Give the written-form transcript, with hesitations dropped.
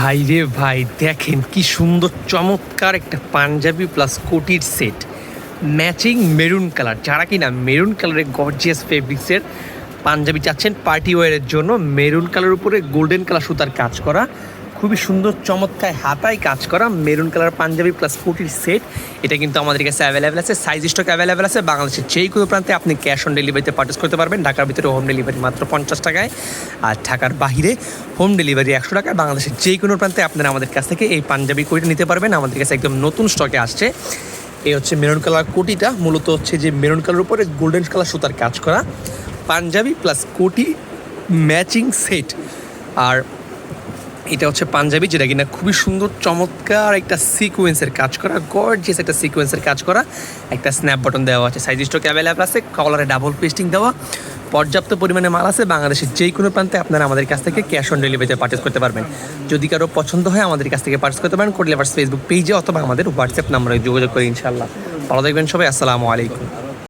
ভাই রে ভাই, দেখেন কি সুন্দর চমৎকার একটা পাঞ্জাবি প্লাস কোটির সেট, ম্যাচিং মেরুন কালার। যারা কিনা মেরুন কালারের গর্জিয়াস ফেব্রিক্সের পাঞ্জাবি চাচ্ছেন পার্টি ওয়ারের জন্য, মেরুন কালার উপরে গোল্ডেন কালার সুতার কাজ করা, খুবই সুন্দর চমৎকার হাতায় কাজ করা মেরুন কালার পাঞ্জাবি প্লাস কোটির সেট, এটা কিন্তু আমাদের কাছে অ্যাভেলেবেল আছে। সাইজ স্টক অ্যাভেলেবেল আছে। বাংলাদেশের যেই কোনো প্রান্তে আপনি ক্যাশ অন ডেলিভারিতে পারচেস করতে পারবেন। ঢাকার ভিতরে হোম ডেলিভারি মাত্র 50 টাকায়, আর ঢাকার বাহিরে হোম ডেলিভারি 100 টাকায়। বাংলাদেশের যেই কোনো প্রান্তে আপনারা আমাদের কাছ থেকে এই পাঞ্জাবি কোটি নিতে পারবেন। আমাদের কাছে একদম নতুন স্টকে আসছে। এই হচ্ছে মেরুন কালার কোটিটা, মূলত হচ্ছে যে মেরুন কালার উপরে গোল্ডেন কালার সুতার কাজ করা পাঞ্জাবি প্লাস কোটি ম্যাচিং সেট। আর এটা হচ্ছে পাঞ্জাবি, যেটা কিনা খুবই সুন্দর চমৎকার একটা সিকোয়েন্সের কাজ করা, গর্জিয়াস একটা সিকোয়েন্সের কাজ করা, একটা স্ন্যাপ বাটন দেওয়া আছে। সাইজ স্টক অ্যাভেলেবল আছে। কলারে ডাবল পেস্টিং দেওয়া, পর্যাপ্ত পরিমাণে মাল আছে। বাংলাদেশের যেই কোনো প্রান্তে আপনারা আমাদের কাছ থেকে ক্যাশ অন ডেলিভারিতে পারচেস করতে পারবেন। যদি কারো পছন্দ হয় আমাদের কাছ থেকে পারচেস করতে পারেন কোড লেভার্স ফেসবুক পেজে, অথবা আমাদের হোয়াটসঅ্যাপ নাম্বারে যোগাযোগ করে। ইনশাআল্লাহ ভালো থাকবেন সবাই। আসসালামু আলাইকুম।